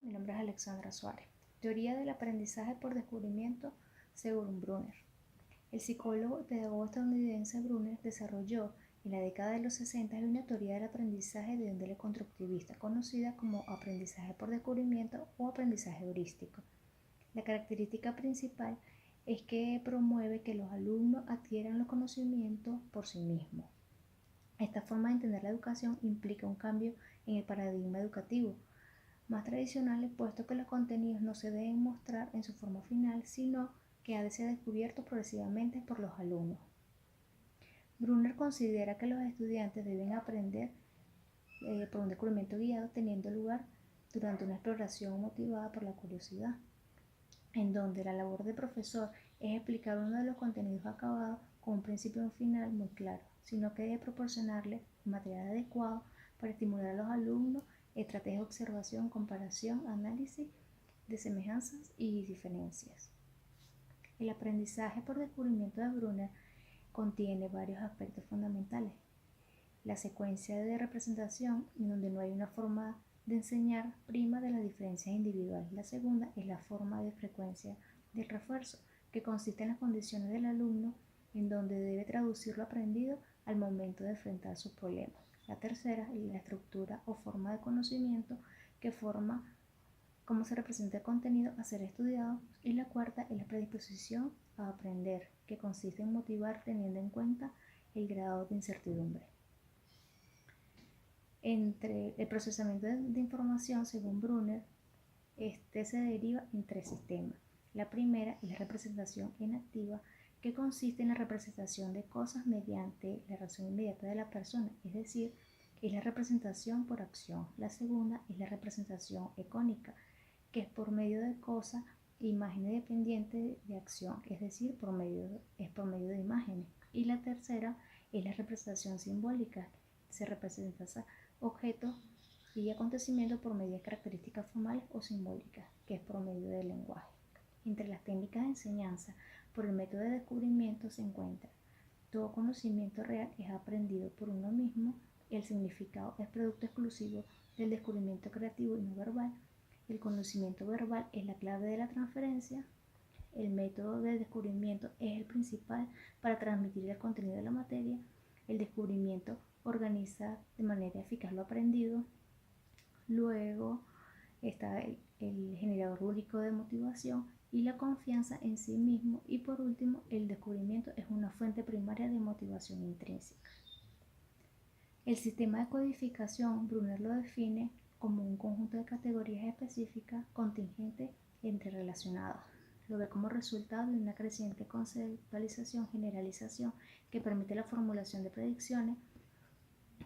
Mi nombre es Alexandra Suárez. Teoría del aprendizaje por descubrimiento según Brunner. El psicólogo y pedagogo estadounidense Brunner desarrolló en la década de los 60 una teoría del aprendizaje de índole constructivista, conocida como aprendizaje por descubrimiento o aprendizaje heurístico. La característica principal es que promueve que los alumnos adquieran los conocimientos por sí mismos. Esta forma de entender la educación implica un cambio en el paradigma educativo más tradicionales, puesto que los contenidos no se deben mostrar en su forma final, sino que ha de ser descubierto progresivamente por los alumnos. Brunner considera que los estudiantes deben aprender por un descubrimiento guiado, teniendo lugar durante una exploración motivada por la curiosidad, en donde la labor del profesor es explicar uno de los contenidos acabados con un principio y un final muy claro, sino que debe proporcionarle material adecuado para estimular a los alumnos estrategias de observación, comparación, análisis de semejanzas y diferencias. El aprendizaje por descubrimiento de Brunner contiene varios aspectos fundamentales. La secuencia de representación, en donde no hay una forma de enseñar prima de las diferencias individuales. La segunda es la forma de frecuencia del refuerzo, que consiste en las condiciones del alumno, en donde debe traducir lo aprendido al momento de enfrentar sus problemas. La tercera es la estructura o forma de conocimiento, que forma cómo se representa el contenido a ser estudiado. Y la cuarta es la predisposición a aprender, que consiste en motivar teniendo en cuenta el grado de incertidumbre. Entre el procesamiento de información, según Brunner, se deriva en tres sistemas. La primera es la representación enactiva, que consiste en la representación de cosas mediante la reacción inmediata de la persona, es decir, es la representación por acción. La segunda es la representación ecónica, que es por medio de cosas e imágenes dependientes de acción, es decir, por medio de imágenes. Y la tercera es la representación simbólica, se representa objetos y acontecimientos por medio de características formales o simbólicas, que es por medio del lenguaje. Entre las técnicas de enseñanza por el método de descubrimiento se encuentra: todo conocimiento real es aprendido por uno mismo, el significado es producto exclusivo del descubrimiento creativo y no verbal, el conocimiento verbal es la clave de la transferencia, el método de descubrimiento es el principal para transmitir el contenido de la materia, el descubrimiento organiza de manera eficaz lo aprendido, luego está el generador único de motivación y la confianza en sí mismo, y por último el descubrimiento es una fuente primaria de motivación intrínseca. El sistema de codificación, Brunner lo define como un conjunto de categorías específicas contingentes interrelacionadas. Lo ve como resultado de una creciente conceptualización, generalización, que permite la formulación de predicciones,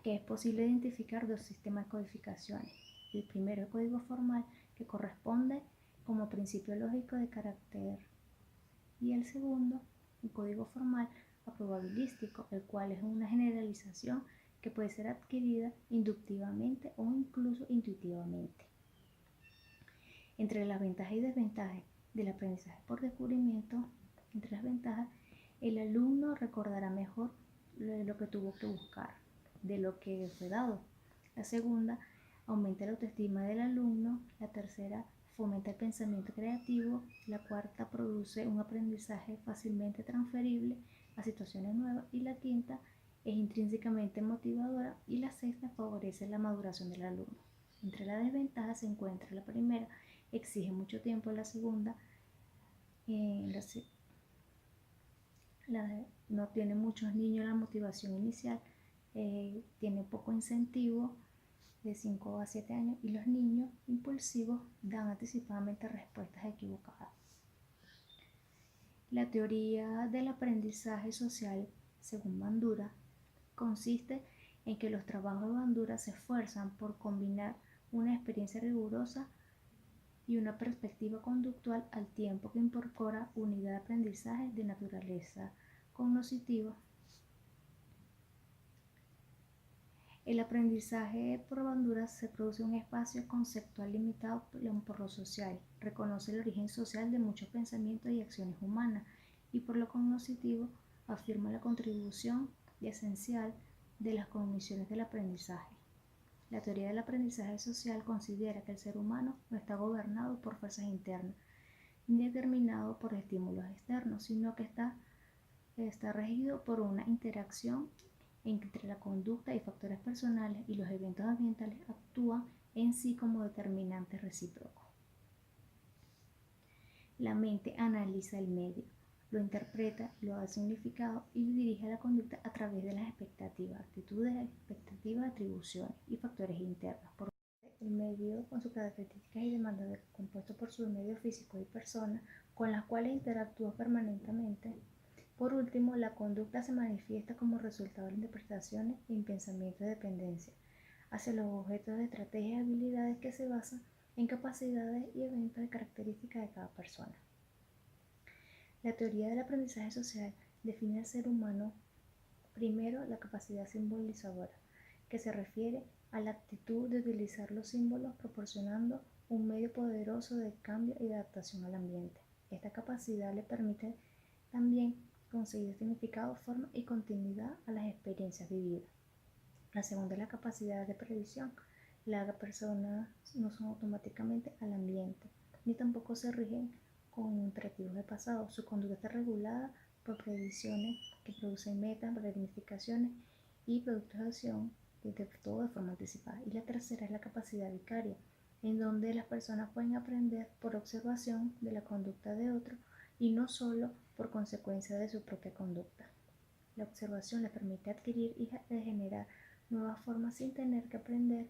que es posible identificar dos sistemas de codificaciones. El primero, el código formal, que corresponde como principio lógico de carácter, y el segundo, un código formal probabilístico, el cual es una generalización que puede ser adquirida inductivamente o incluso intuitivamente. Entre las ventajas y desventajas del aprendizaje por descubrimiento, entre las ventajas, el alumno recordará mejor lo que tuvo que buscar de lo que fue dado. La segunda, aumenta la autoestima del alumno. La tercera, fomenta el pensamiento creativo. La cuarta, produce un aprendizaje fácilmente transferible a situaciones nuevas. Y la quinta, es intrínsecamente motivadora. Y la sexta, favorece la maduración del alumno. Entre las desventajas se encuentra la primera, exige mucho tiempo. La segunda, no tiene muchos niños la motivación inicial, tiene poco incentivo de 5 a 7 años, y los niños impulsivos dan anticipadamente respuestas equivocadas. La teoría del aprendizaje social, según Bandura, consiste en que los trabajos de Bandura se esfuerzan por combinar una experiencia rigurosa y una perspectiva conductual, al tiempo que incorpora unidad de aprendizaje de naturaleza cognitiva. El aprendizaje por Bandura se produce en un espacio conceptual limitado por lo social, reconoce el origen social de muchos pensamientos y acciones humanas, y por lo cognitivo afirma la contribución esencial de las cogniciones del aprendizaje. La teoría del aprendizaje social considera que el ser humano no está gobernado por fuerzas internas ni determinado por estímulos externos, sino que está regido por una interacción entre la conducta y factores personales, y los eventos ambientales actúan en sí como determinantes recíprocos. La mente analiza el medio, lo interpreta, lo da significado y dirige la conducta a través de las expectativas, actitudes, atribuciones y factores internos. Por el medio, con sus características y demandas, compuesto por su medio físico y personas con las cuales interactúa permanentemente. Por último, la conducta se manifiesta como resultado de interpretaciones y pensamientos de dependencia hacia los objetos de estrategias y habilidades que se basan en capacidades y eventos de características de cada persona. La teoría del aprendizaje social define al ser humano primero la capacidad simbolizadora, que se refiere a la actitud de utilizar los símbolos proporcionando un medio poderoso de cambio y de adaptación al ambiente. Esta capacidad le permite también conseguir significado, forma y continuidad a las experiencias vividas. La segunda es la capacidad de previsión. Las personas no son automáticamente al ambiente, ni tampoco se rigen con imperativos del pasado. Su conducta está regulada por previsiones que producen metas, planificaciones y productos de acción, todo de forma anticipada. Y la tercera es la capacidad vicaria, en donde las personas pueden aprender por observación de la conducta de otro y no solo por consecuencia de su propia conducta. La observación le permite adquirir y generar nuevas formas sin tener que aprender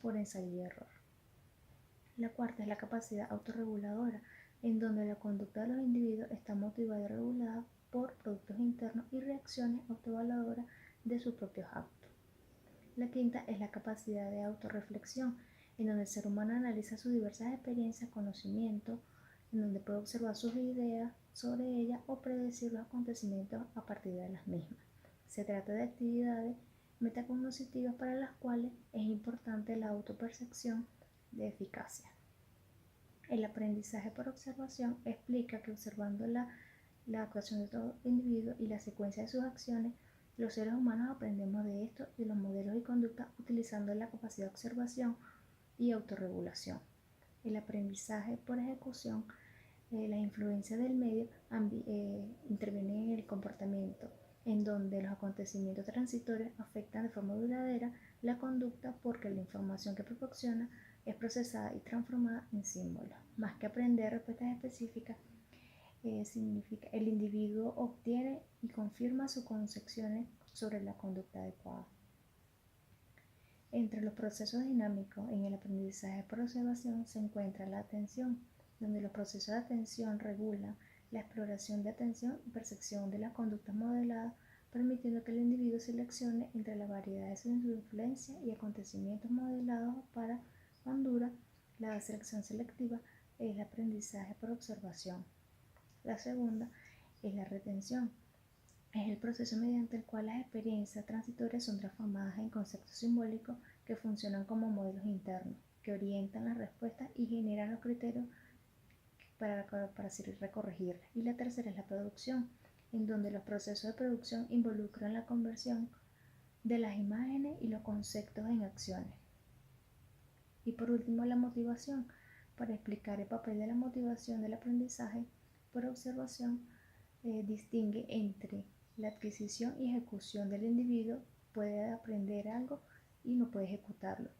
por ensayo y error. La cuarta es la capacidad autorreguladora, en donde la conducta de los individuos está motivada y regulada por productos internos y reacciones autoevaluadoras de sus propios actos. La quinta es la capacidad de autorreflexión, en donde el ser humano analiza sus diversas experiencias, conocimientos, en donde puede observar sus ideas sobre ellas o predecir los acontecimientos a partir de las mismas. Se trata de actividades metacognitivas para las cuales es importante la autopercepción de eficacia. El aprendizaje por observación explica que observando la actuación de todo individuo y la secuencia de sus acciones, los seres humanos aprendemos de esto y de los modelos y conductas utilizando la capacidad de observación y autorregulación. El aprendizaje por ejecución, la influencia del medio interviene en el comportamiento, en donde los acontecimientos transitorios afectan de forma duradera la conducta porque la información que proporciona es procesada y transformada en símbolos. Más que aprender respuestas específicas, significa el individuo obtiene y confirma sus concepciones sobre la conducta adecuada. Entre los procesos dinámicos en el aprendizaje por observación se encuentra la atención, donde los procesos de atención regulan la exploración de atención y percepción de las conductas modeladas, permitiendo que el individuo seleccione entre la variedad de su influencia y acontecimientos modelados para Bandura. La selección selectiva es el aprendizaje por observación. La segunda es la retención. Es el proceso mediante el cual las experiencias transitorias son transformadas en conceptos simbólicos que funcionan como modelos internos, que orientan las respuestas y generan los criterios para corregirlas. Y la tercera es la producción, en donde los procesos de producción involucran la conversión de las imágenes y los conceptos en acciones. Y por último, la motivación. Para explicar el papel de la motivación del aprendizaje por observación, distingue entre la adquisición y ejecución del individuo. Puede aprender algo y no puede ejecutarlo.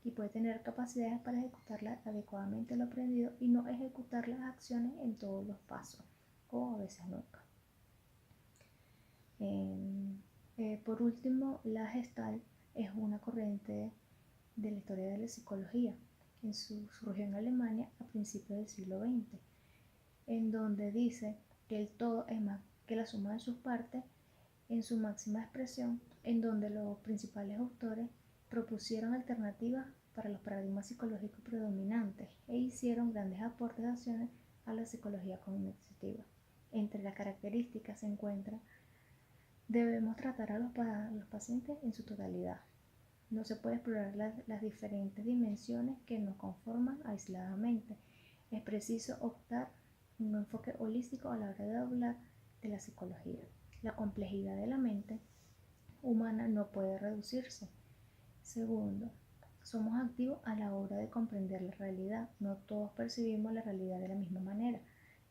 Y puede tener capacidades para ejecutar adecuadamente lo aprendido y no ejecutar las acciones en todos los pasos, o a veces nunca. Por último, la Gestalt es una corriente de la historia de la psicología. Surgió en Alemania a principios del siglo XX, en donde dice que el todo es más que la suma de sus partes en su máxima expresión, en donde los principales autores propusieron alternativas para los paradigmas psicológicos predominantes e hicieron grandes aportaciones a la psicología cognitiva. Entre las características se encuentra: debemos tratar a los pacientes en su totalidad. No se puede explorar las diferentes dimensiones que nos conforman aisladamente. Es preciso optar por un enfoque holístico a la hora de hablar de la psicología. La complejidad de la mente humana no puede reducirse. Segundo, Somos activos a la hora de comprender la realidad. No todos percibimos la realidad de la misma manera.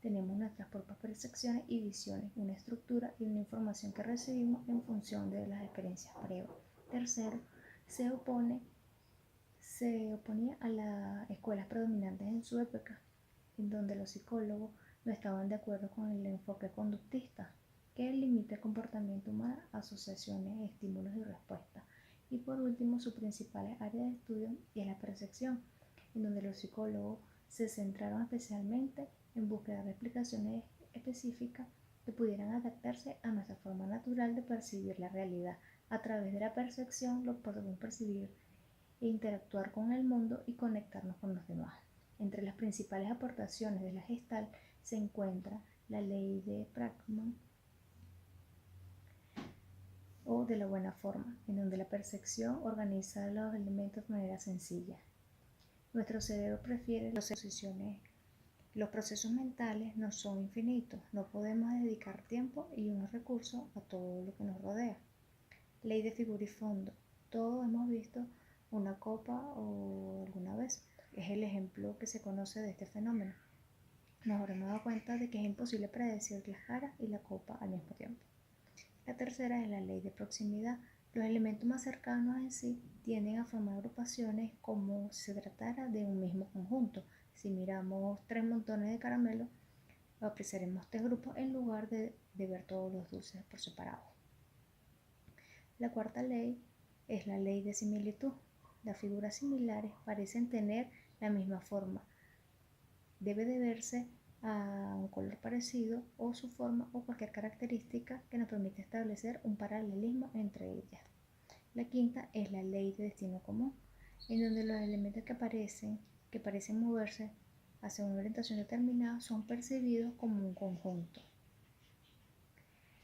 Tenemos nuestras propias percepciones y visiones, una estructura y una información que recibimos en función de las experiencias previas. Tercero, se oponía a las escuelas predominantes en su época, en donde los psicólogos no estaban de acuerdo con el enfoque conductista, que limita el comportamiento humano a asociaciones, estímulos y respuestas. Y por último, su principal área de estudio es la percepción, en donde los psicólogos se centraron especialmente en buscar explicaciones específicas que pudieran adaptarse a nuestra forma natural de percibir la realidad. A través de la percepción lo podemos percibir e interactuar con el mundo y conectarnos con los demás. Entre las principales aportaciones de la Gestalt se encuentra la ley de Brakman o de la buena forma, en donde la percepción organiza los elementos de manera sencilla. Nuestro cerebro prefiere las posiciones. Los procesos mentales no son infinitos, no podemos dedicar tiempo y unos recursos a todo lo que nos rodea. Ley de figura y fondo. Todos hemos visto una copa o alguna vez. Es el ejemplo que se conoce de este fenómeno. Nos habremos dado cuenta de que es imposible predecir las caras y la copa al mismo tiempo. La tercera es la ley de proximidad. Los elementos más cercanos en sí tienden a formar agrupaciones como si se tratara de un mismo conjunto. Si miramos 3 montones de caramelo, apreciaremos 3 grupos en lugar de ver todos los dulces por separado. La cuarta ley es la ley de similitud. Las figuras similares parecen tener la misma forma. Debe deberse a un color parecido o su forma o cualquier característica que nos permite establecer un paralelismo entre ellas. La quinta es la ley de destino común, en donde los elementos que parecen moverse hacia una orientación determinada son percibidos como un conjunto.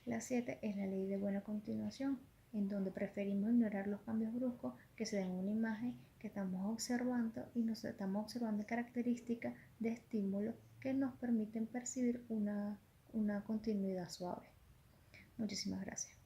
La 7 es la ley de buena continuación, en donde preferimos ignorar los cambios bruscos que se dan en una imagen que estamos observando y nos estamos observando características de estímulos que nos permiten percibir una continuidad suave. Muchísimas gracias.